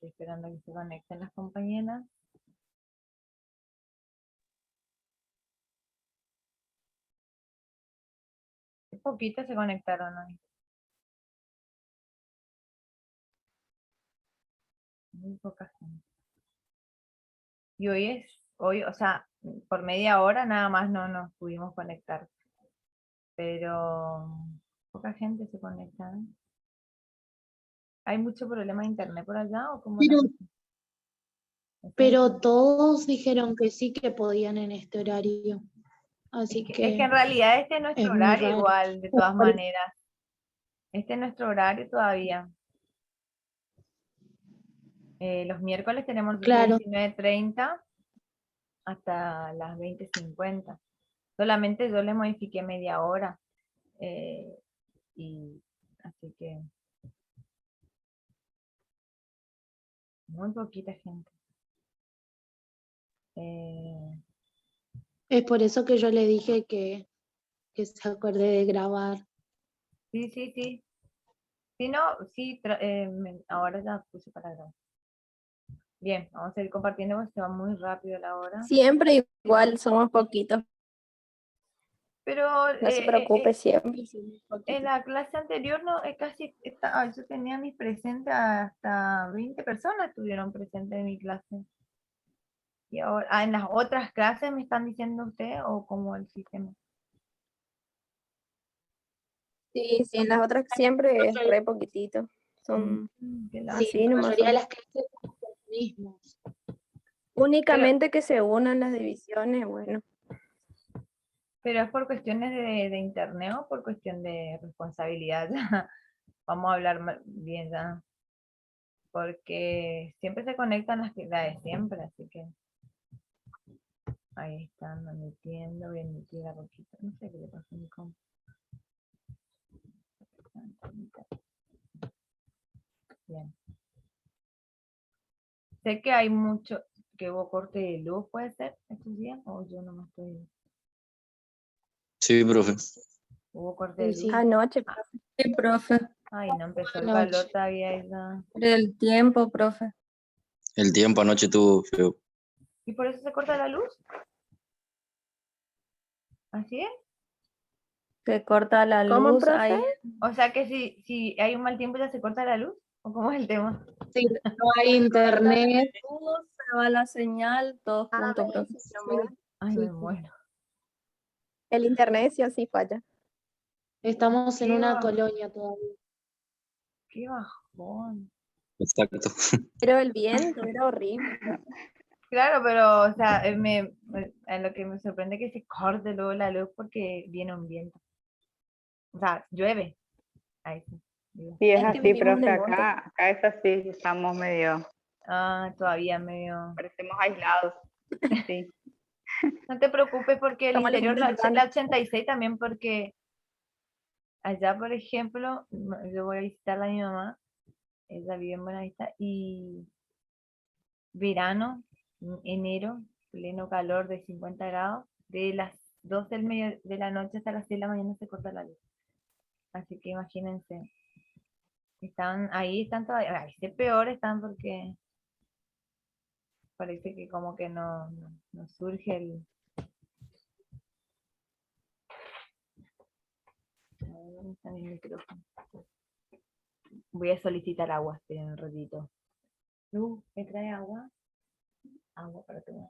Estoy esperando a que se conecten las compañeras. Qué poquitas se conectaron hoy. Muy poca gente. Y hoy, o sea, por media hora nada más no nos pudimos conectar. Pero poca gente se conecta, ¿eh? ¿Hay mucho problema de internet por allá o cómo la Pero, cosa? pero todos dijeron que sí que podían en este horario. Así Es que que en realidad este es nuestro es muy horario raro. igual, de todas maneras. Este es nuestro horario todavía. Los miércoles tenemos nosotros de Claro, 19:30 hasta las 20:50. Solamente yo le modifiqué media hora. eh, y así que muy poquita gente. Eh, es por eso que yo le dije que se acuerde de grabar. sí, sí, sí. Si no, sí, ahora ya puse para grabar. Bien, vamos a ir compartiendo porque se va muy rápido la hora. Siempre igual, somos poquitos. Pero No se preocupe, siempre somos en poquitos. la clase anterior no, yo tenía mis presentes hasta 20 personas estuvieron presentes en mi clase. Y ahora, en las otras clases me están diciendo usted o como el sistema. Sí, sí, en las otras siempre es re poquitito. Son Qué Sí, lástima. así la nomás mayoría de son. las clases son los mismos. Únicamente que se unan las divisiones, bueno. Pero es por cuestiones de internet o por cuestión de responsabilidad. Vamos a hablar bien ya. Porque siempre se conectan las de siempre, así que ahí están admitiendo, voy a admitir a Roquita. No sé qué le pasó a mi compa. Bien. Sé que hay mucho, que hubo corte de luz, ¿puede ser estos días? O yo no me estoy. Sí, profe. Hubo corte de Sí, luz. sí. Anoche, Sí, profe, Ay, no empezó el Anoche. calor todavía. Ya. por el tiempo, profe. El tiempo anoche estuvo feo. ¿Y por eso se corta la luz? ¿Así es? Se corta la ¿cómo, luz, profe? hay O sea que si hay un mal tiempo ya se corta la luz. ¿O cómo es el tema? Sí, no hay internet. luz, se va la señal, todo junto, profe. Ay, Sí, me sí. muero. El internet sí así falla. Estamos en Qué una bajón. colonia todavía. Qué bajón. Exacto. Pero el viento era horrible. Claro, pero, o sea, lo que me sorprende es que se corte luego la luz porque viene un viento. O sea, llueve. Ahí sí. Digo. Sí, es Es que así, vivimos en profe, el monte. acá es así, estamos medio, Ah, todavía medio. parecemos aislados, sí. No te preocupes porque el Somos la interior, gente la urbana. 86 también, porque allá, por ejemplo, yo voy a visitar a mi mamá, ella vive en Buenavista, y verano, enero, pleno calor de 50 grados, de las 12 de la noche hasta las 6 de la mañana se corta la luz. Así que imagínense, están todavía, ahí sí peor están porque parece que como que no surge el. A ver, ¿dónde está mi micrófono? Voy a solicitar agua, esperen un ratito. ¿Me trae agua? Agua para tomar.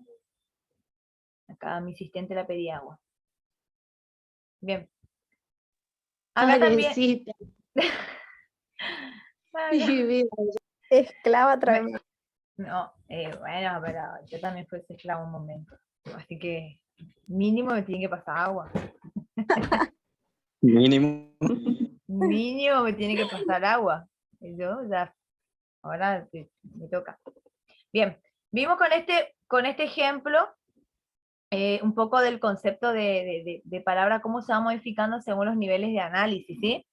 Acá a mi asistente la pedí agua. Bien. Acá también. Arecita. Acá- Sí, viva. Esclava me- trae. no, bueno, pero yo también fui esclavo un momento. Así que mínimo me tiene que pasar agua. Mínimo. Mínimo me tiene que pasar agua. Y yo ya, ahora me toca. Bien, vimos con este ejemplo un poco del concepto de palabra, cómo se va modificando según los niveles de análisis, ¿sí?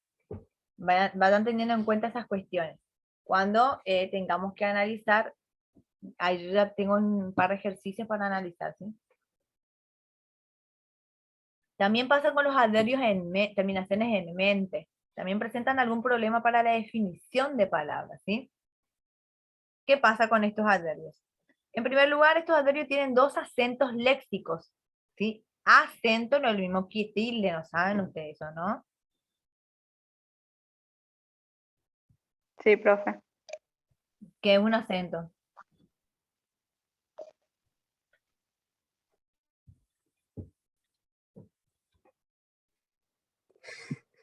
Vayan teniendo en cuenta esas cuestiones. Cuando tengamos que analizar, ahí yo ya tengo un par de ejercicios para analizar, ¿sí? También pasa con los adverbios terminaciones en mente. También presentan algún problema para la definición de palabras, ¿sí? ¿qué pasa con estos adverbios? En primer lugar, estos adverbios tienen dos acentos léxicos, ¿sí? Acento no es lo mismo que tilde, ¿no saben ustedes eso, no? Sí, profe. ¿Qué es un acento?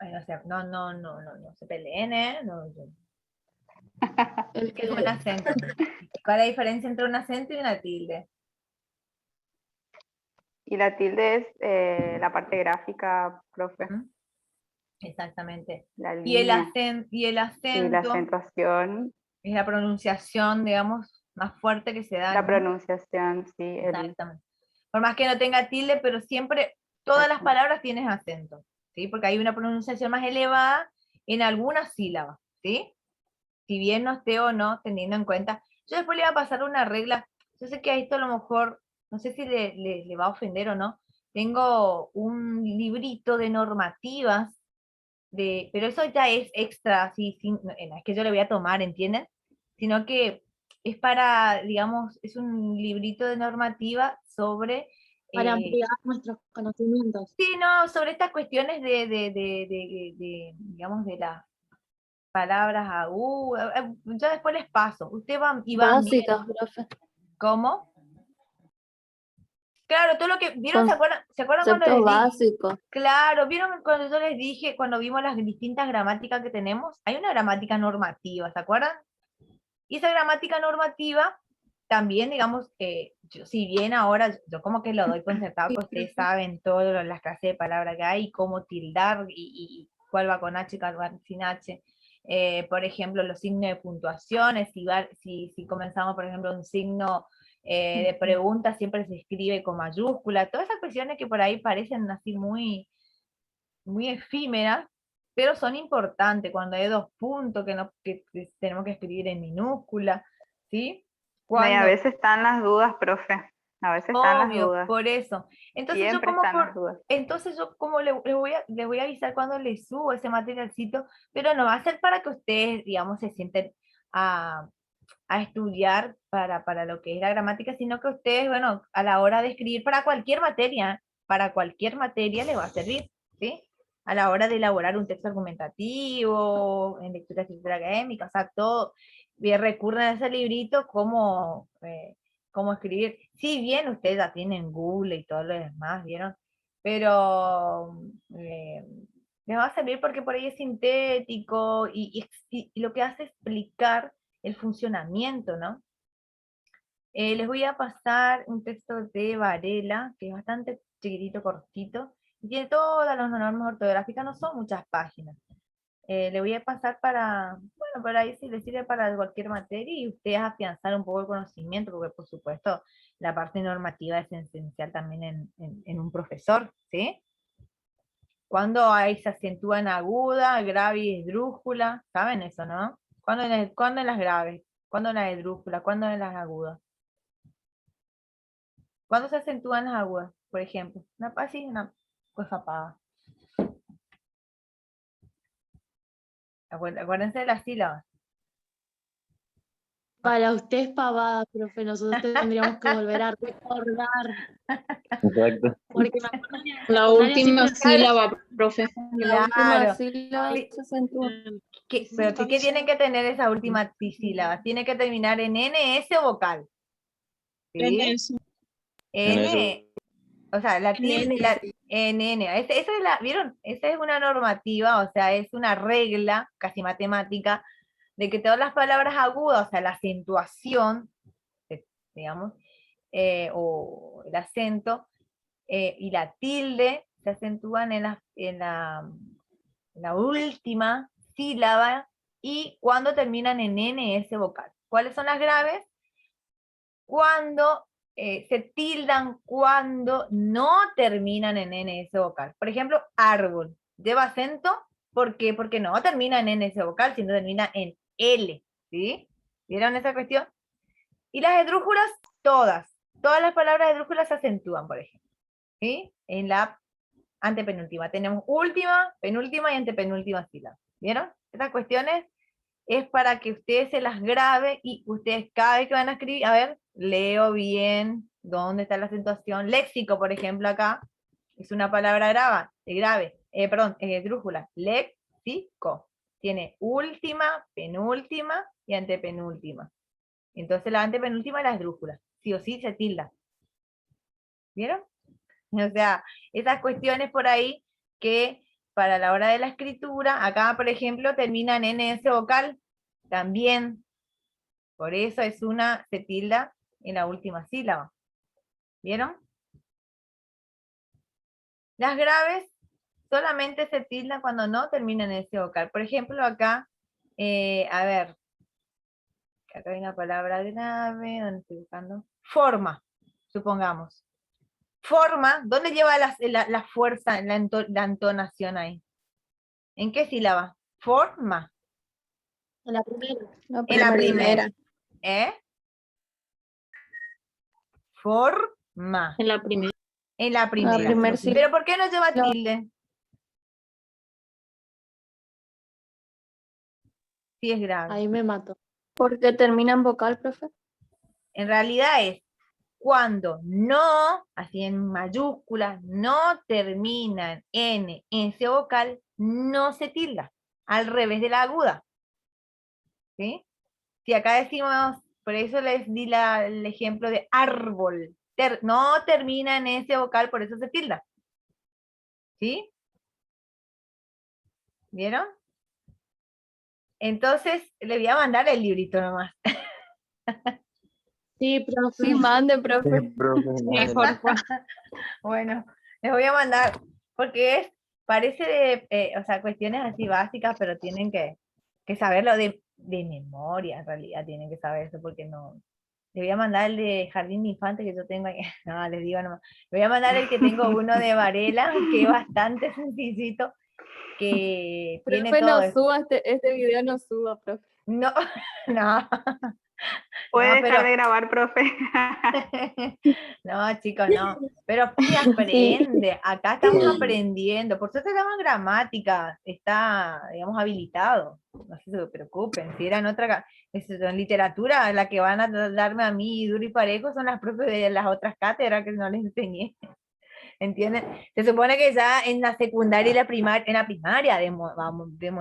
Ay, no se peleen, ¿eh? El ¿Qué es un que acento? ¿Cuál es la diferencia entre un acento y una tilde? Y la tilde es la parte gráfica, profe. ¿Mm? Exactamente. La Y el línea. Y la acento acentuación, es la pronunciación, digamos, más fuerte que se da, la ¿no? pronunciación, sí, Exactamente. Por más que no tenga tilde, pero siempre, todas las Exacto. palabras tienen acento, ¿sí? Porque hay una pronunciación más elevada en algunas sílabas, ¿sí? Si bien no esté o no, teniendo en cuenta. Yo después le voy a pasar una regla, yo sé que a esto a lo mejor, no sé si le va a ofender o no, tengo un librito de normativas, pero eso ya es extra, así, no es que yo le voy a tomar, ¿entienden? Sino que es para, digamos, es un librito de normativa sobre, para ampliar nuestros conocimientos. sí, no, sobre estas cuestiones digamos, de las palabras agudas. Yo después les paso, ustedes van y van bien. Básicas, profe. ¿Cómo? Claro, todo lo que, ¿vieron? ¿Se acuerdan cuando Conceptos les dije? básicos. Claro, ¿vieron cuando yo les dije, cuando vimos las distintas gramáticas que tenemos? Hay una gramática normativa, ¿se acuerdan? Y esa gramática normativa también, digamos, si bien ahora yo como que lo doy por sentado que ustedes saben todas las clases de palabras que hay, cómo tildar y cuál va con H, cuál va sin H. Por ejemplo, los signos de puntuaciones, si comenzamos, por ejemplo, un signo de pregunta, siempre se escribe con mayúscula, todas esas cuestiones que por ahí parecen así muy efímeras, pero son importantes cuando hay dos puntos que tenemos que escribir en minúscula, ¿sí? No, y a Cuando, veces están las dudas, profe. A veces están las obvio, dudas. por eso. Siempre están las dudas. Entonces yo como les voy a avisar cuando les subo ese materialcito, pero no va a ser para que ustedes, digamos, se sienten a, a estudiar para lo que es la gramática, sino que ustedes, bueno, a la hora de escribir para cualquier materia les va a servir, ¿sí? A la hora de elaborar un texto argumentativo, en lectura escritura académica, o sea, todo, bien recurren a ese librito cómo escribir. Si bien ustedes ya tienen Google y todo lo demás, ¿vieron? Pero les va a servir porque por ahí es sintético y lo que hace es explicar el funcionamiento, ¿no? Les voy a pasar un texto de Varela, que es bastante chiquitito, cortito, y tiene todas las normas ortográficas, no son muchas páginas. Le voy a pasar bueno, por ahí si les sirve para cualquier materia y ustedes afianzar un poco el conocimiento, porque por supuesto la parte normativa es esencial también en un profesor, ¿sí? Cuando ahí se acentúa en aguda, grave y esdrújula, ¿saben eso, no? ¿Cuándo en las graves? ¿Cuándo en las esdrújulas? ¿Cuándo en las agudas? ¿Cuándo se acentúan las agudas, por ejemplo? Así, una cosa paga. Acuérdense de las sílabas. Para usted es pavada, profe, nosotros tendríamos que volver a recordar, Exacto. porque me acuerdo que en La secundaria última siempre- sílaba, profe. La última Claro. sílaba Sí. se acentúa. Pero ¿qué tienen que tener esa última sílaba? Tiene que terminar en N, S o vocal. En ¿Sí? eso. En eso. N, o sea, en N. Esa es ¿vieron? Esa es una normativa, o sea, es una regla casi matemática de que todas las palabras agudas, o sea, la acentuación, digamos, o el acento, y la tilde se acentúan en la última sílaba y cuando terminan en NS vocal. ¿Cuáles son las graves? Cuando se tildan cuando no terminan en NS vocal. Por ejemplo, árbol. Lleva acento, ¿por qué? Porque no termina en NS vocal, sino termina en L. ¿Sí? ¿Vieron esa cuestión? Y las esdrújulas, todas. Todas las palabras esdrújulas se acentúan, por ejemplo. ¿Sí? En la antepenúltima. Tenemos última, penúltima y antepenúltima sílaba. ¿Vieron? Estas cuestiones es para que ustedes se las grabe y ustedes cada vez que van a escribir, a ver, leo bien dónde está la acentuación. Léxico, por ejemplo, acá, es una palabra esdrújula. Léxico. Tiene última, penúltima y antepenúltima. Entonces la antepenúltima es la esdrújula. Sí o sí se tilda. ¿Vieron? O sea, esas cuestiones por ahí que para la hora de la escritura, acá por ejemplo terminan en ese vocal, también, por eso es una, se tilda en la última sílaba. ¿Vieron? Las graves solamente se tildan cuando no terminan en ese vocal. Por ejemplo, acá, a ver, acá hay una palabra grave, ¿dónde estoy buscando? Forma, supongamos. Forma, ¿dónde lleva la fuerza, la entonación ahí? ¿En qué sílaba? Forma. En la primera. En la primera. primera. ¿Eh? Forma. En la primera. En la primera. primer sílaba. ¿Pero por qué no lleva tilde? Sí es grave. Ahí me mató. Porque termina en vocal, profe. En realidad es cuando no, así en mayúsculas, no terminan en ese vocal, no se tilda. Al revés de la aguda. ¿Sí? Si acá decimos, por eso les di el ejemplo de árbol. No termina en ese vocal, por eso se tilda. ¿Sí? ¿Vieron? Entonces, le voy a mandar el librito nomás. Sí, profe. Sí, mande, profe. Sí, profe, Sí, porfa. Bueno, les voy a mandar, porque parece o sea, cuestiones así básicas, pero tienen que saberlo de memoria, en realidad, tienen que saber eso, porque no. Les voy a mandar el de Jardín de Infante que yo tengo ahí. No, les digo nomás. Les voy a mandar el que tengo uno de Varela, que es bastante sencillito, que tiene Profe, todo no eso. suba este video, no suba, profe. No, no. Puede No, dejar de grabar, profe. No, chicos, no. Pero sí aprende. Acá estamos aprendiendo. Por suerte estamos en gramática. Está, digamos, habilitado. No se preocupen. Si era en otra, en literatura, la que van a darme a mí duro y parejo son las propias de las otras cátedras que no les enseñé. ¿Entienden? Se supone que ya en la secundaria y en la primaria vemos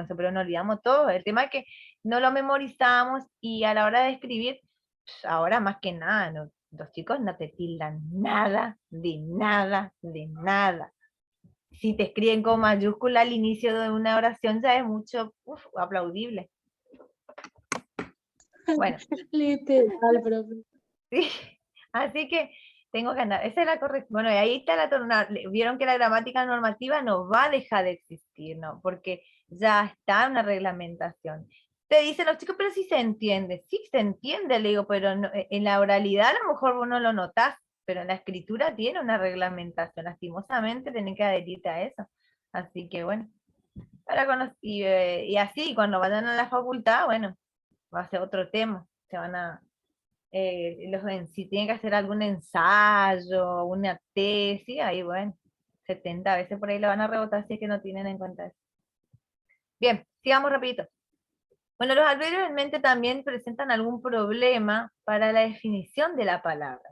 eso, pero no olvidamos todo. El tema es que no lo memorizamos y a la hora de escribir, ahora más que nada, los chicos no te tildan nada, de nada, de nada. Si te escriben con mayúscula al inicio de una oración ya es mucho aplaudible. Bueno. Literal, profe. Sí, así que tengo que andar. Esa es la correcta. Bueno, y ahí está vieron que la gramática normativa no va a dejar de existir, ¿no? Porque ya está una reglamentación. Te dicen los chicos, pero sí se entiende. Sí se entiende, le digo, pero en la oralidad a lo mejor vos no lo notás, pero en la escritura tiene una reglamentación. Lastimosamente tienen que adherirte a eso. Así que bueno, y así cuando vayan a la facultad, bueno, va a ser otro tema. Se van a si tienen que hacer algún ensayo, una tesis, ahí bueno, 70 veces por ahí la van a rebotar si es que no tienen en cuenta eso. Bien, sigamos rapidito. Bueno, los adverbios en mente también presentan algún problema para la definición de la palabra.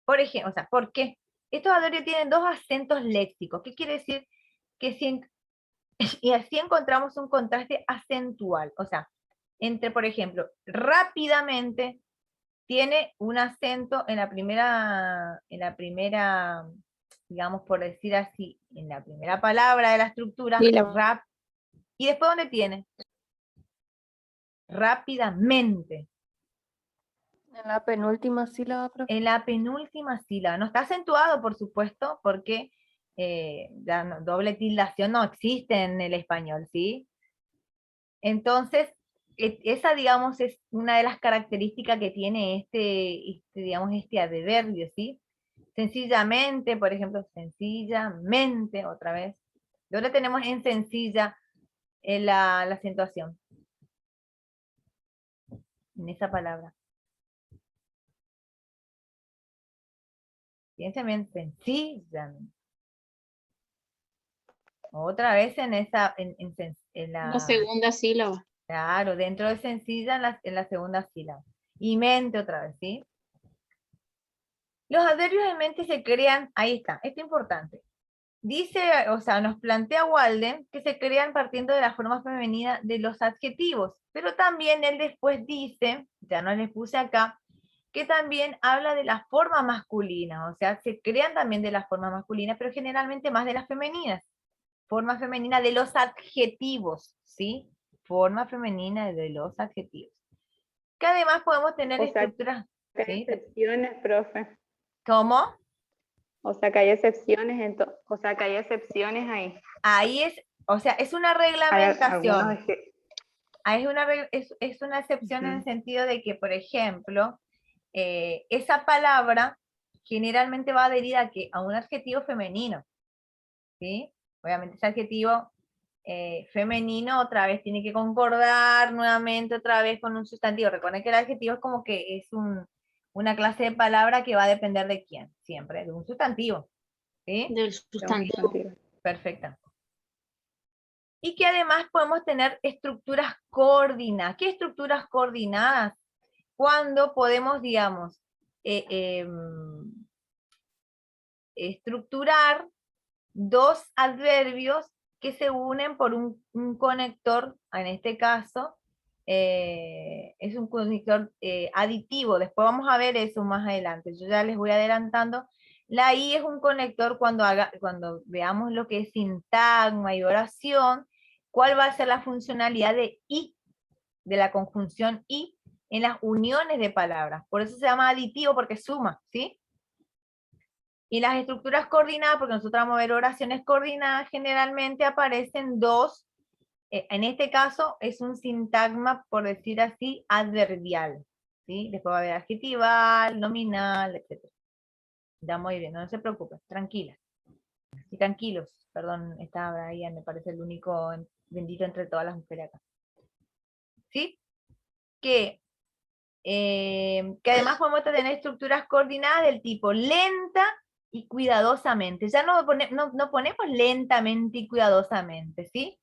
Por ejemplo, o sea, ¿por qué? Estos adverbios tienen dos acentos léxicos. ¿Qué quiere decir? Que y así encontramos un contraste acentual. O sea, entre, por ejemplo, rápidamente, tiene un acento en la primera, digamos por decir así, en la primera palabra de la estructura, Sílaba. y después ¿dónde tiene? Rápidamente. En la penúltima sílaba, profe. En la penúltima sílaba. No está acentuado, por supuesto, porque doble tildación no existe en el español, ¿sí? Entonces, esa, digamos, es una de las características que tiene digamos, este adverbio, ¿sí? Sencillamente, por ejemplo, sencillamente, otra vez. ¿Dónde tenemos en sencilla la acentuación? En esa palabra. Piensen bien, sencillamente. Otra vez en esa, en la La segunda sílaba. Claro, dentro de sencilla en la segunda sílaba. Y mente otra vez, ¿sí? Los adverbios de mente se crean, ahí está, esto es importante. Dice, o sea, nos plantea Walden que se crean partiendo de la forma femenina de los adjetivos, pero también él después dice, ya no les puse acá, que también habla de la forma masculina, o sea, se crean también de la forma masculina, pero generalmente más de las femeninas. Forma femenina de los adjetivos, ¿sí? Forma femenina de los adjetivos. Que además podemos tener O sea, estructuras, que hay ¿sí? excepciones, profe. ¿Cómo? O sea, que hay excepciones, o sea, que hay excepciones ahí. Ahí es, o sea, es una Hay reglamentación. algunos Ahí es una excepción en el sentido de que, por ejemplo, esa palabra generalmente va adherida a un adjetivo femenino, ¿sí? Obviamente ese adjetivo femenino otra vez tiene que concordar nuevamente otra vez con un sustantivo. Recuerden que el adjetivo es como que es una clase de palabra que va a depender de quién, siempre, de un sustantivo, ¿sí? Del sustantivo. Perfecto. Y que además podemos tener estructuras coordinadas. ¿Qué estructuras coordinadas? Cuando podemos, digamos, estructurar dos adverbios que se unen por un conector, en este caso, es un conector aditivo. Después vamos a ver eso más adelante. Yo ya les voy adelantando. La I es un conector cuando veamos lo que es sintagma y oración, cuál va a ser la funcionalidad de I, de la conjunción I, en las uniones de palabras. Por eso se llama aditivo, porque suma, ¿sí? Y las estructuras coordinadas, porque nosotros vamos a ver oraciones coordinadas, generalmente aparecen dos, en este caso es un sintagma, por decir así, adverbial, ¿sí? Después va a haber adjetival, nominal, etc. Ya muy bien, no se preocupen, tranquilas. Y tranquilos, perdón, estaba ahí, me parece el único bendito entre todas las mujeres acá. ¿Sí? Que además podemos tener estructuras coordinadas del tipo lenta y cuidadosamente. Ya no ponemos lentamente y cuidadosamente, ¿sí?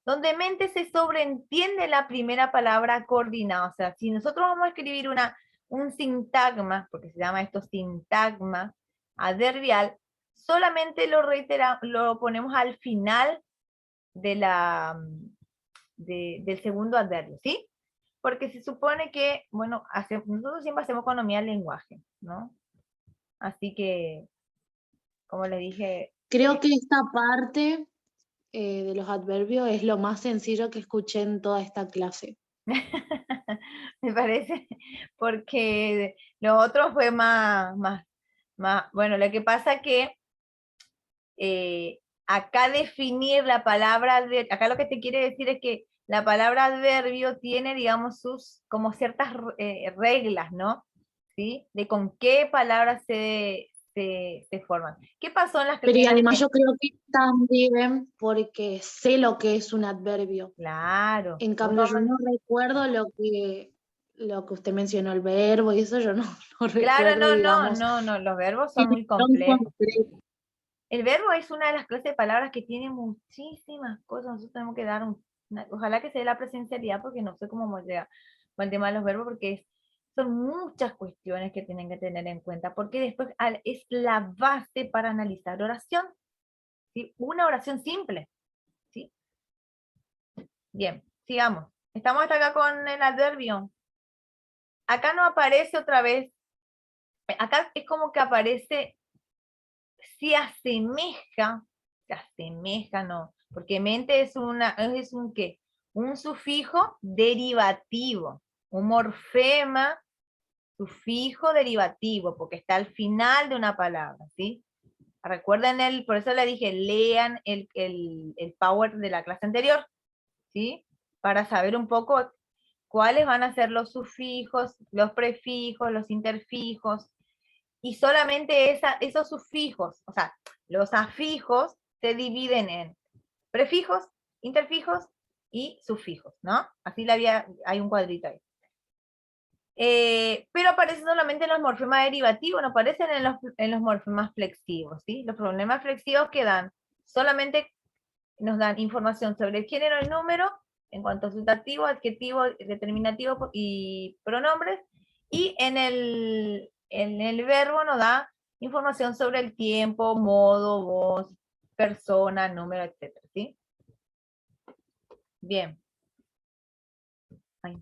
Donde mente se sobreentiende la primera palabra coordinada. O sea, si nosotros vamos a escribir un sintagma, porque se llama esto sintagma adverbial, solamente lo ponemos al final de del segundo adverbio, ¿sí? Porque se supone que, bueno, nosotros siempre hacemos economía del lenguaje, ¿no? Así que, como le dije... Creo que esta parte de los adverbios es lo más sencillo que escuché en toda esta clase. Me parece, porque lo otro fue más, bueno, lo que pasa que acá definir la palabra adverbio, acá lo que te quiere decir es que la palabra adverbio tiene, digamos, como ciertas reglas, ¿no? ¿Sí? De con qué palabras se forman. ¿Qué pasó en las Pero y primeras? además yo creo que también porque sé lo que es un adverbio. Claro. En cambio, yo no recuerdo lo que usted mencionó, el verbo, y eso yo no Claro, recuerdo, digamos. no, los verbos son muy complejos. El verbo es una de las clases de palabras que tiene muchísimas cosas. Nosotros tenemos que dar ojalá que se dé la presencialidad, porque no sé cómo llega con el tema de los verbos, porque son muchas cuestiones que tienen que tener en cuenta, porque después es la base para analizar oración, ¿sí? Una oración simple, ¿sí? Bien, sigamos. Estamos hasta acá con el adverbio. Acá no aparece otra vez, acá es como que aparece, se asemeja, no, porque mente es un ¿qué? Un sufijo derivativo, un morfema, sufijo derivativo, porque está al final de una palabra, ¿sí? Recuerden por eso le dije, lean el power de la clase anterior, ¿sí? Para saber un poco cuáles van a ser los sufijos, los prefijos, los interfijos, y solamente esos sufijos, o sea, los afijos se dividen en prefijos, interfijos y sufijos, ¿no? Así hay un cuadrito ahí. Pero aparecen solamente en los morfemas derivativos, no aparecen en los morfemas flexivos, ¿sí? Los problemas flexivos solamente nos dan información sobre el género, el número, en cuanto a sustantivo, adjetivo, determinativo y pronombres, y en el verbo nos da información sobre el tiempo, modo, voz, persona, número, etc. ¿Sí? Bien. Ahí.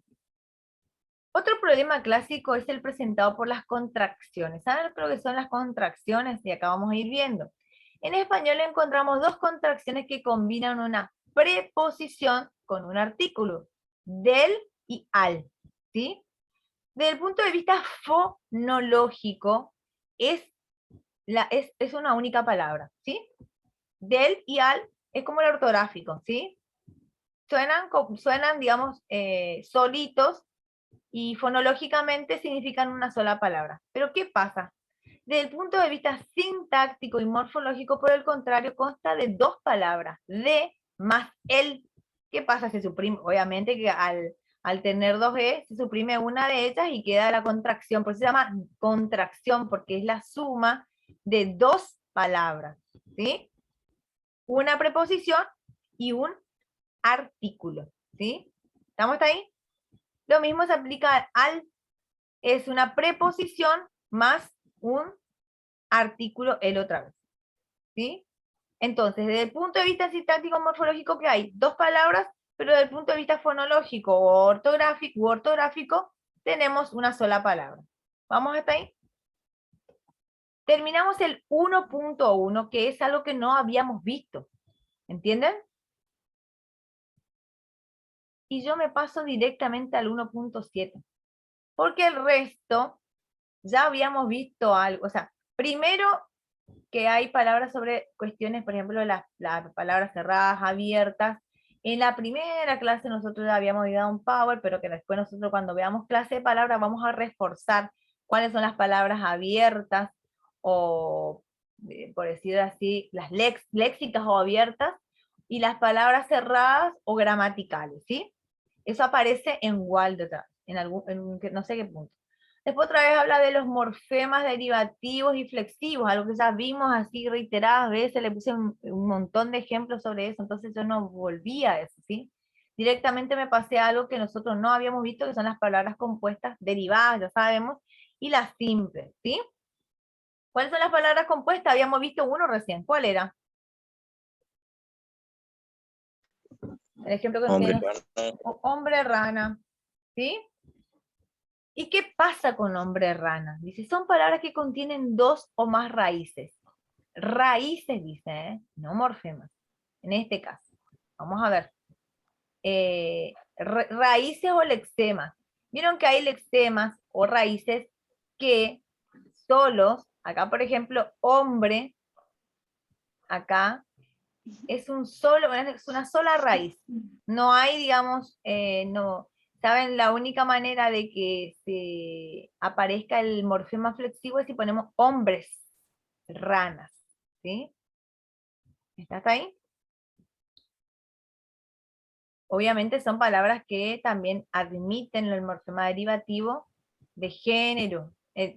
Otro problema clásico es el presentado por las contracciones. ¿Saben lo que son las contracciones? Y acá vamos a ir viendo. En español encontramos dos contracciones que combinan una preposición con un artículo, del y al, ¿sí? Desde el punto de vista fonológico, es una única palabra, ¿sí? Del y al es como el ortográfico, ¿sí? Suenan digamos, solitos, y fonológicamente significan una sola palabra. Pero ¿qué pasa? Desde el punto de vista sintáctico y morfológico, por el contrario, consta de dos palabras, de más el. ¿Qué pasa? Se suprime, obviamente que al tener dos E, se suprime una de ellas y queda la contracción, por eso se llama contracción, porque es la suma de dos palabras, ¿sí? Una preposición y un artículo, ¿sí? ¿Estamos hasta ahí? Lo mismo se aplica al, es una preposición más un artículo el otra vez, ¿sí? Entonces, desde el punto de vista sintáctico morfológico, que hay dos palabras, pero desde el punto de vista fonológico o ortográfico, tenemos una sola palabra. ¿Vamos hasta ahí? Terminamos el 1.1, que es algo que no habíamos visto. ¿Entienden? Y yo me paso directamente al 1.7. Porque el resto ya habíamos visto algo. O sea, primero que hay palabras sobre cuestiones, por ejemplo, las palabras cerradas, abiertas. En la primera clase nosotros ya habíamos dado un power, pero que después nosotros cuando veamos clase de palabras vamos a reforzar cuáles son las palabras abiertas, o por decir así, las léxicas o abiertas, y las palabras cerradas o gramaticales, ¿sí? Eso aparece en Walden, no sé qué punto. Después otra vez habla de los morfemas derivativos y flexivos, algo que ya vimos así reiteradas veces, le puse un montón de ejemplos sobre eso, entonces yo no volví a eso, ¿sí? Directamente me pasé a algo que nosotros no habíamos visto, que son las palabras compuestas derivadas, ya sabemos, y las simples, ¿sí? ¿Cuáles son las palabras compuestas? Habíamos visto uno recién, ¿cuál era? El ejemplo que Hombre, tenemos. Hombre rana, ¿sí? ¿Y qué pasa con hombre rana? Dice, son palabras que contienen dos o más raíces. Raíces, dice, ¿eh? No morfemas. En este caso. Vamos a ver. Raíces o lexemas. Vieron que hay lexemas o raíces que solos, acá por ejemplo, hombre, acá, es una sola raíz. No hay, digamos, no. ¿Saben? La única manera de que se aparezca el morfema flexivo es si ponemos hombres, ranas, ¿sí? ¿Está hasta ahí? Obviamente son palabras que también admiten el morfema derivativo de género,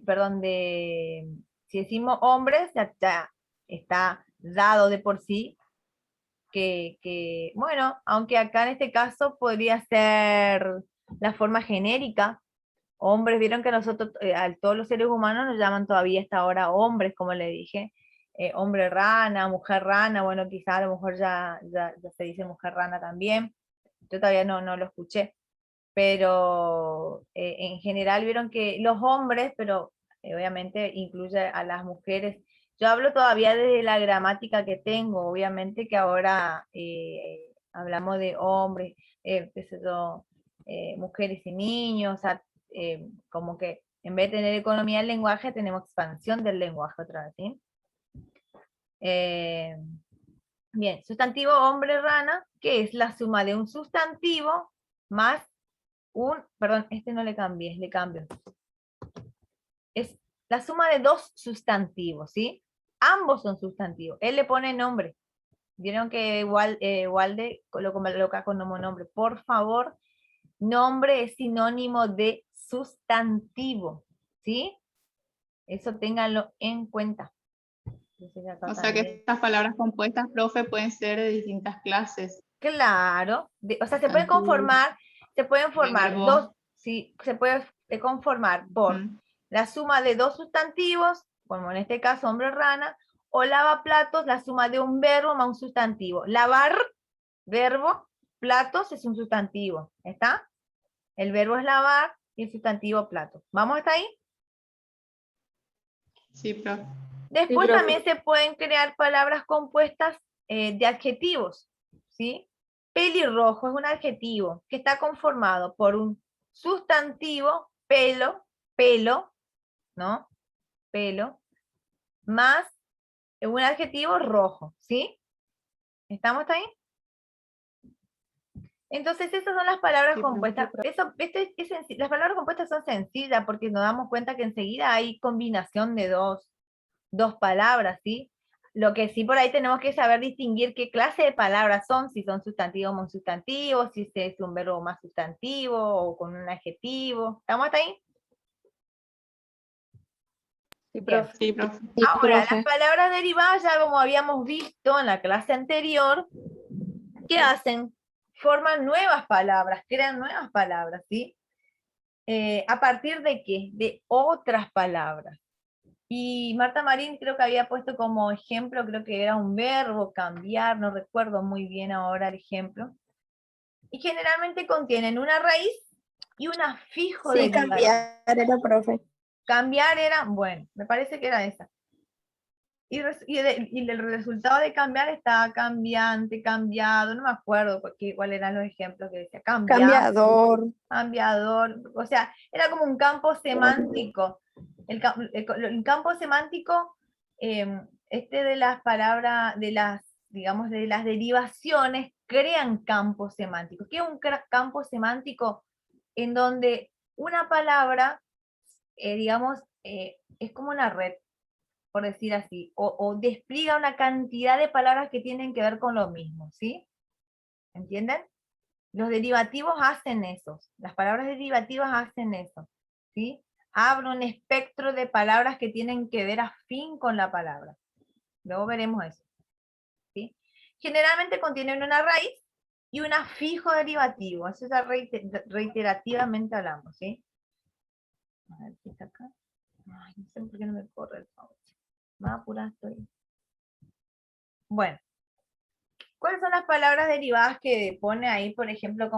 perdón, si decimos hombres, ya está dado de por sí bueno, aunque acá en este caso podría ser la forma genérica. Hombres, vieron que nosotros, a todos los seres humanos nos llaman todavía hasta ahora hombres, como le dije, hombre rana, mujer rana, bueno, quizá a lo mejor ya se dice mujer rana también, yo todavía no lo escuché, pero en general vieron que los hombres, pero obviamente incluye a las mujeres. Yo hablo todavía desde la gramática que tengo, obviamente que ahora hablamos de hombres, qué sé yo, mujeres y niños, o sea, como que en vez de tener economía del lenguaje, tenemos expansión del lenguaje otra vez, ¿sí? Bien, sustantivo hombre rana, que es la suma de un sustantivo más perdón, este no le cambié, le cambio. Es la suma de dos sustantivos, ¿sí? Ambos son sustantivos. Él le pone nombre. Vieron que Walde lo coloca con nombre. Por favor, nombre es sinónimo de sustantivo, ¿sí? Eso ténganlo en cuenta. O sea que estas palabras compuestas, profe, pueden ser de distintas clases. Claro, o sea, se pueden formar verbo. dos, sí, se puede conformar por la suma de dos sustantivos, como en este caso hombre rana, o lavaplatos, la suma de un verbo más un sustantivo. Lavar, verbo, platos es un sustantivo, ¿está? El verbo es lavar y el sustantivo platos. ¿Vamos hasta ahí? Sí, profe. Después profe. también se pueden crear palabras compuestas de adjetivos, ¿sí? Pelirrojo es un adjetivo que está conformado por un sustantivo, pelo, ¿no? Pelo, más un adjetivo rojo, ¿sí? ¿Estamos hasta ahí? Entonces esas son las palabras Sí, profe. compuestas. Las palabras compuestas son sencillas porque nos damos cuenta que enseguida hay combinación de dos palabras, ¿sí? Lo que sí por ahí tenemos que saber distinguir qué clase de palabras son, si son sustantivos más sustantivos, si es un verbo más sustantivo o con un adjetivo. ¿Estamos hasta ahí? Sí, Bien. profe. Sí, profe. Ahora, profe. las palabras derivadas, ya como habíamos visto en la clase anterior, ¿qué hacen? Forman nuevas palabras, crean nuevas palabras, ¿sí? ¿A partir de qué? De otras palabras. Y Marta Marín creo que había puesto como ejemplo, creo que era un verbo, cambiar, no recuerdo muy bien ahora el ejemplo. Y generalmente contienen una raíz y un afijo Sí, derivativo. cambiar era, profe. Cambiar era, bueno, me parece que era esa. Y el resultado de cambiar estaba cambiante, cambiado, no me acuerdo cuáles eran los ejemplos que decía. Cambiador. Cambiador, o sea, era como un campo semántico. El campo semántico, de las palabras, digamos, de las derivaciones, crean campos semánticos. ¿Qué es un campo semántico? En donde una palabra, digamos, es como una red, por decir así, o despliega una cantidad de palabras que tienen que ver con lo mismo, ¿sí? ¿Entienden? Los derivativos hacen eso, las palabras derivativas hacen eso, ¿sí? Abro un espectro de palabras que tienen que ver afín con la palabra. Luego veremos eso, ¿sí? Generalmente contienen una raíz y un afijo derivativo, eso es reiterativamente hablamos, ¿sí? A ver, ¿qué está acá? Ay, no sé por qué no me corre el favor. Más apurada estoy. Bueno. ¿Cuáles son las palabras derivadas que pone ahí, por ejemplo,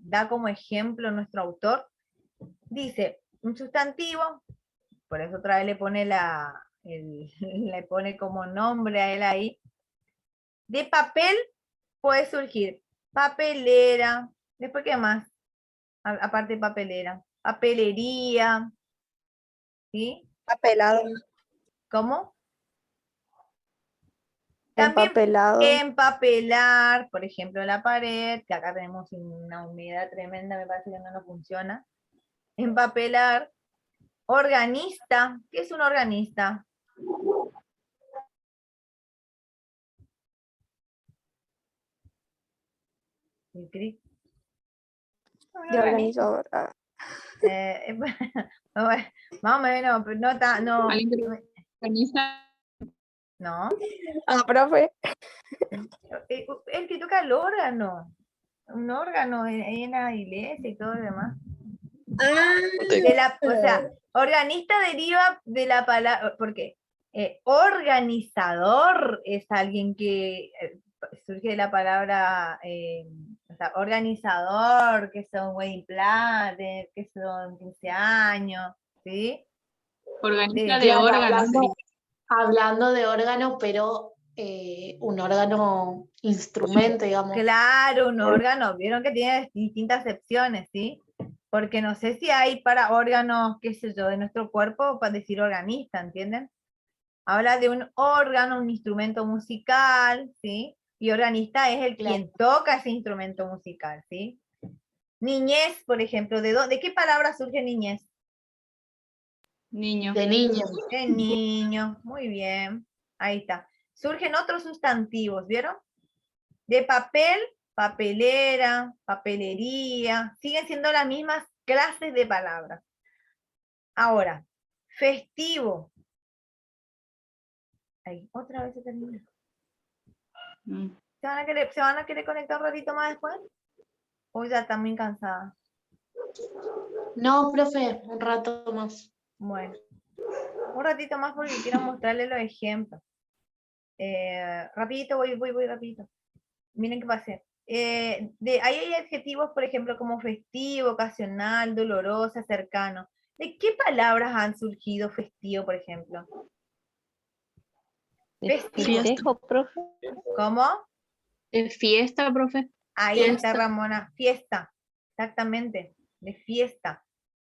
da como ejemplo nuestro autor? Dice, un sustantivo, por eso otra vez le pone, le pone como nombre a él ahí. De papel puede surgir papelera, después ¿qué más? Aparte de papelera, papelería, ¿sí? Papelado. ¿Cómo? También Empapelado. empapelar, por ejemplo, la pared, que acá tenemos una humedad tremenda, me parece que no nos funciona. Empapelar. Organista. ¿Qué es un organista? El Cris. Un De organista. organizador. Ah. Bueno, más o menos, pero no, Alguien que lo organiza. no. Ah, profe. El que toca el órgano. Un órgano ahí en la iglesia y todo lo demás. O sea, organista deriva de la palabra, porque organizador es alguien que surge de la palabra, o sea, organizador, que son wedding planner, que son 15 años, ¿sí? Organiza de Claro, órganos. hablando de órgano, pero un órgano instrumento, digamos. Claro, un órgano, vieron que tiene distintas acepciones, ¿sí? Porque no sé si hay para órganos, qué sé yo, de nuestro cuerpo, para decir organista, ¿entienden? Habla de un órgano, un instrumento musical, ¿sí? Y organista es el quien toca ese instrumento musical, ¿sí? Niñez, por ejemplo, ¿de qué palabra surge niñez? Niño. De niños. De niño, muy bien, ahí está. Surgen otros sustantivos, ¿vieron? De papel, papelera, papelería, siguen siendo las mismas clases de palabras. Ahora, festivo. Ahí, otra vez se termina. ¿Se van a querer conectar un ratito más después? ¿O ya están muy cansadas? No, profe, un rato más. Bueno, un ratito más porque quiero mostrarles los ejemplos. Rapidito, voy rapidito. Miren qué pasé. Ahí hay adjetivos, por ejemplo, como festivo, ocasional, dolorosa, cercano. ¿De qué palabras han surgido festivo, por ejemplo? ¿De Festivo. festejo, profe? ¿Cómo? De fiesta, profe. Ahí está Fiesta. Ramona, fiesta, exactamente, de fiesta.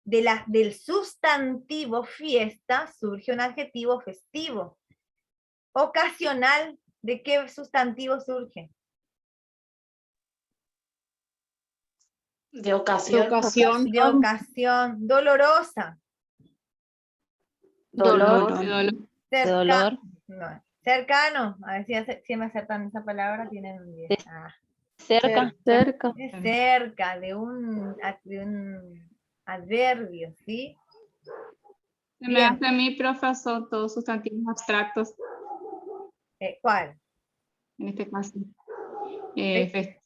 Del sustantivo fiesta surge un adjetivo festivo. Ocasional, ¿de qué sustantivo surge? De ocasión. De ocasión. Dolorosa, Dolor. Dolor. Dolor. no, cercano, a ver si me acertan esa palabra, tienen un 10. Cerca. Cerca. Es cerca, de un adverbio, ¿sí? Se me Bien. hace a mí, profe, son todos sustantivos abstractos ¿Cuál? en este caso. Fe-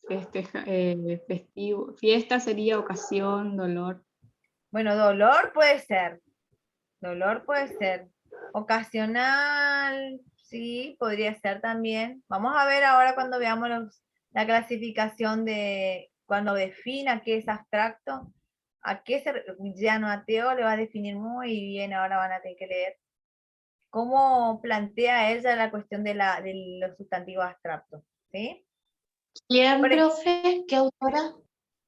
Festivo. Fiesta sería ocasión, dolor. Bueno, dolor puede ser. Dolor puede ser. Ocasional, sí, podría ser también. Vamos a ver ahora cuando veamos la clasificación de, cuando defina qué es abstracto, a qué se, Llano Ateo le va a definir muy bien, ahora van a tener que leer cómo plantea ella la cuestión de los sustantivos abstractos, ¿sí? ¿Quién, Por ej- profe? ¿Qué autora?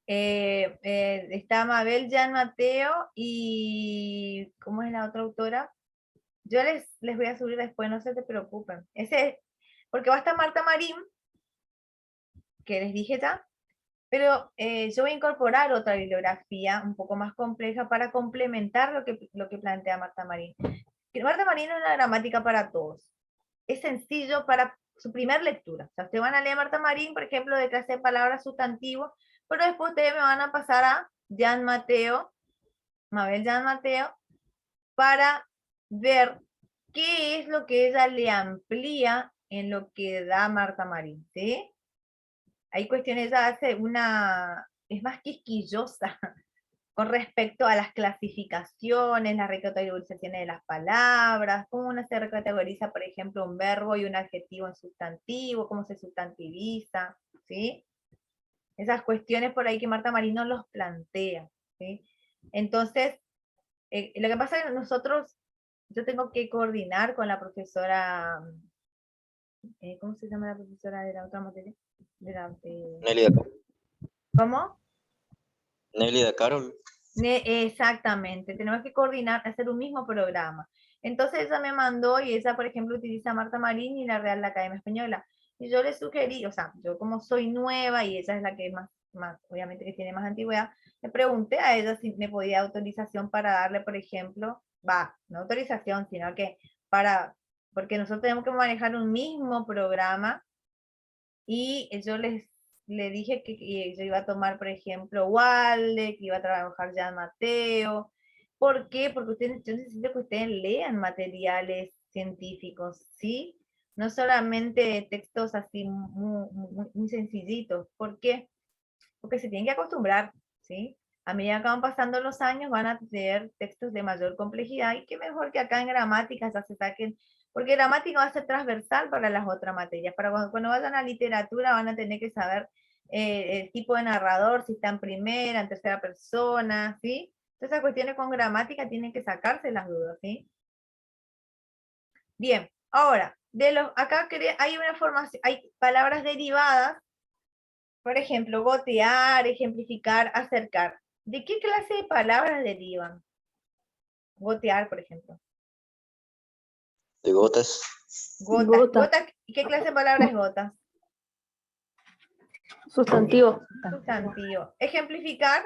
Está Mabel Jan Mateo y ¿cómo es la otra autora? Yo les voy a subir después, no se te preocupen. Porque va a estar Marta Marín, que les dije ya, pero yo voy a incorporar otra bibliografía un poco más compleja para complementar lo que plantea Marta Marín. Que Marta Marín es una gramática para todos. Es sencillo para su primer lectura. O sea, ustedes van a leer Marta Marín, por ejemplo, de clase de palabras sustantivos, pero después ustedes me van a pasar a Jan Mateo, Mabel Jan Mateo, para ver qué es lo que ella le amplía en lo que da Marta Marín, ¿sí? Hay cuestiones, ella hace es más quisquillosa con respecto a las clasificaciones, las recategorizaciones de las palabras, cómo uno se recategoriza, por ejemplo, un verbo y un adjetivo en sustantivo, cómo se sustantiviza, ¿sí? Esas cuestiones por ahí que Marta Marín no los plantea, ¿sí? Entonces, lo que pasa es que nosotros, yo tengo que coordinar con la profesora, ¿cómo se llama la profesora de la otra materia? Nelly da Carol. ¿Cómo? Nelly da Carol. Exactamente, tenemos que coordinar, hacer un mismo programa. Entonces ella me mandó, y ella, por ejemplo, utiliza Marta Marín y la Real Academia Española. Y yo le sugerí, o sea, yo como soy nueva y ella es la que más obviamente que tiene más antigüedad, le pregunté a ella si me podía autorización para darle, por ejemplo, no autorización, sino que porque nosotros tenemos que manejar un mismo programa y yo le dije que yo iba a tomar, por ejemplo, Walde, que iba a trabajar ya Mateo. ¿Por qué? Porque yo necesito que ustedes lean materiales científicos, ¿sí? No solamente textos así muy sencillitos. ¿Por qué? Porque se tienen que acostumbrar, ¿sí? A medida que van pasando los años van a tener textos de mayor complejidad y qué mejor que acá en gramática ya se saquen, porque gramática va a ser transversal para las otras materias. Para cuando vayan a literatura van a tener que saber el tipo de narrador, si está en primera, en tercera persona, ¿sí? Entonces esas cuestiones con gramática tienen que sacarse las dudas, ¿sí? Bien, ahora, acá hay una formación, hay palabras derivadas. Por ejemplo, gotear, ejemplificar, acercar. ¿De qué clase de palabras derivan? Gotear, por ejemplo. De gotas. Gota. ¿Y qué clase de palabra es gotas? Sustantivo. Sustantivo. Ejemplificar.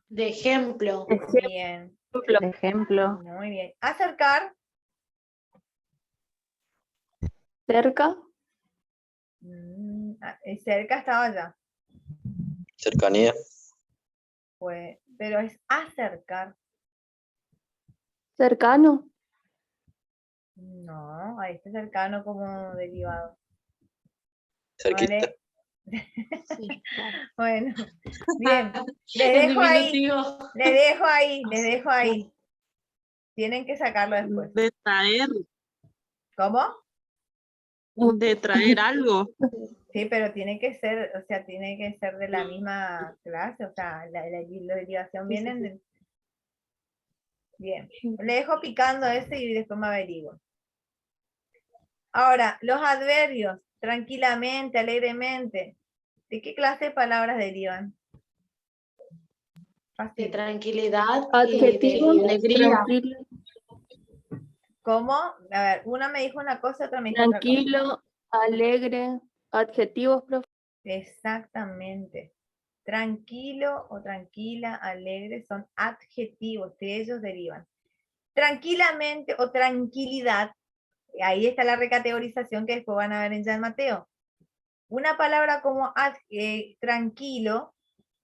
De ejemplo. Bien. Ejemplo. Muy bien. Acercar. Cerca. Cerca estaba ya. Cercanía. Pues, pero es acercar. Cercano. No, a este cercano como derivado. Cerquita. ¿vale? Sí, claro. Bueno, bien, les En dejo ahí, diminutivo. les dejo ahí. Tienen que sacarlo después. De traer, ¿Cómo? de traer algo. Sí, pero tiene que ser, o sea, tiene que ser de la misma clase, o sea, la derivación vienen de... Bien, le dejo picando ese y después me averiguo. Ahora, los adverbios, tranquilamente, alegremente, ¿de qué clase de palabras derivan? De Fácil. tranquilidad Adjetivo, y de alegría. Tranquilo, ¿Cómo? A ver, una me dijo una cosa, otra me dijo otra cosa. tranquilo, alegre, adjetivos, profe. Exactamente. Tranquilo o tranquila, alegre son adjetivos, de ellos derivan. Tranquilamente o tranquilidad, ahí está la recategorización que después van a ver en San Mateo. Una palabra como tranquilo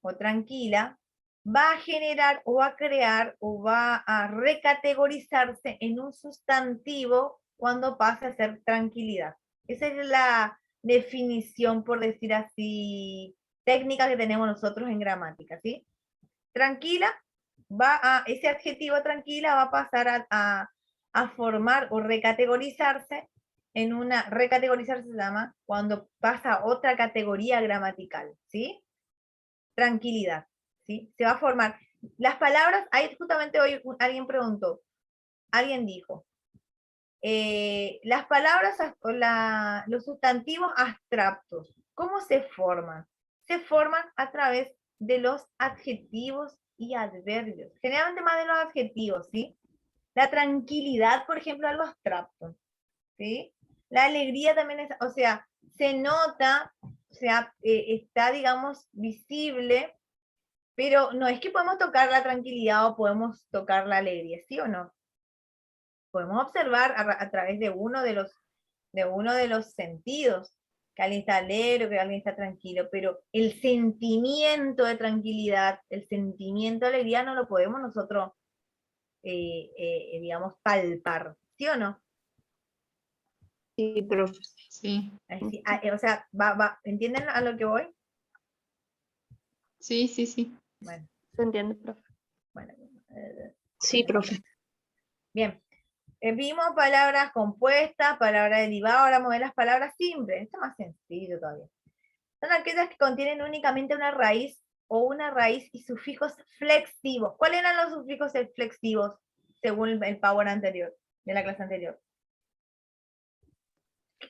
o tranquila va a generar o a crear o va a recategorizarse en un sustantivo cuando pasa a ser tranquilidad. Esa es la definición, por decir así, técnica que tenemos nosotros en gramática, ¿sí? Tranquila, ese adjetivo tranquila va a pasar a formar o recategorizarse en una, recategorizarse se llama cuando pasa a otra categoría gramatical, ¿sí? Tranquilidad, ¿sí? Se va a formar. Las palabras, ahí justamente hoy alguien preguntó, alguien dijo, las palabras, los sustantivos abstractos, ¿cómo se forman? Se forman a través de los adjetivos y adverbios, generalmente más de los adjetivos, ¿sí? La tranquilidad, por ejemplo, algo abstracto, ¿sí? La alegría también es, o sea, se nota, o sea, está, digamos, visible, pero no es que podemos tocar la tranquilidad o podemos tocar la alegría, ¿sí o no? Podemos observar a través de uno de los sentidos, que alguien está alegre, que alguien está tranquilo, pero el sentimiento de tranquilidad, el sentimiento de alegría no lo podemos nosotros, digamos, palpar, ¿sí o no? Sí, profe. Sí, Así, o sea, ¿entienden a lo que voy? sí, sí, sí. Bueno, ¿Se entiende, profe? bueno. Sí, profe. Bien. Vimos palabras compuestas, palabras derivadas, ahora vamos a ver las palabras simples. Esto es más sencillo todavía. Son aquellas que contienen únicamente una raíz o una raíz y sufijos flexivos. ¿Cuáles eran los sufijos flexivos según el power anterior, de la clase anterior?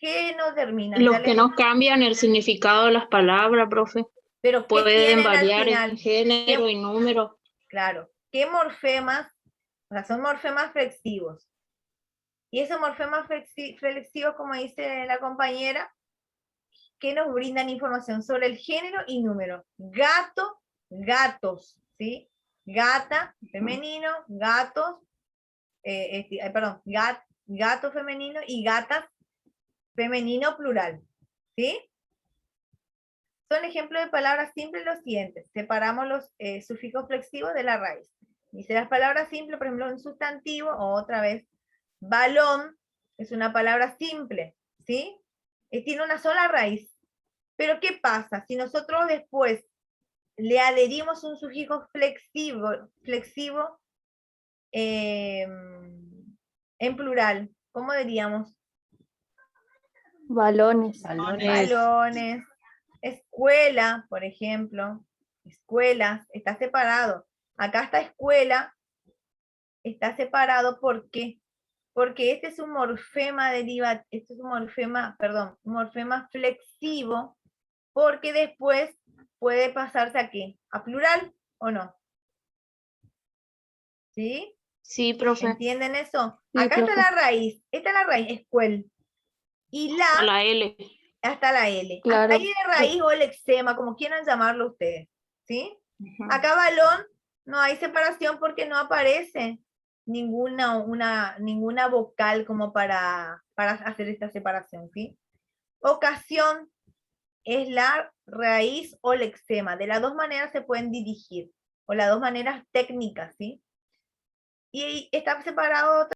¿Qué no terminan? Los que no cambian el significado de las palabras, profe. Pero ¿qué Pueden tienen al variar final? en género y número. Claro. ¿Qué morfemas? O sea, son morfemas flexivos. Y esos morfemas flexivos, como dice la compañera, que nos brindan información sobre el género y número. Gato, gatos, ¿sí? Gata, femenino, gatos, perdón, gato femenino y gatas femenino plural, ¿sí? Son ejemplos de palabras simples los siguientes. Separamos los sufijos flexivos de la raíz. Dice las palabras simples, por ejemplo, un sustantivo, o otra vez, balón, es una palabra simple, ¿sí? Tiene una sola raíz. Pero ¿qué pasa? Si nosotros después le adherimos un sufijo flexivo en plural, ¿cómo diríamos? Balones. Balones. Escuela, por ejemplo. Escuelas, está separado. Acá está escuela, está separado, ¿por qué? Porque este es un morfema este es un morfema, perdón, un morfema flexivo, porque después puede pasarse a qué, a plural o no. ¿Sí? Sí, profe. ¿Entienden eso? Sí, Acá profe. está la raíz, esta es la raíz, escuel. Y A la L. hasta la L. Claro. Hasta ahí de raíz o el eczema, como quieran llamarlo ustedes. ¿Sí? Acá balón, no hay separación porque no aparece ninguna vocal como para hacer esta separación, ¿sí? Ocasión es la raíz o el eczema. De las dos maneras se pueden dirigir, o las dos maneras técnicas, ¿sí? Y está separado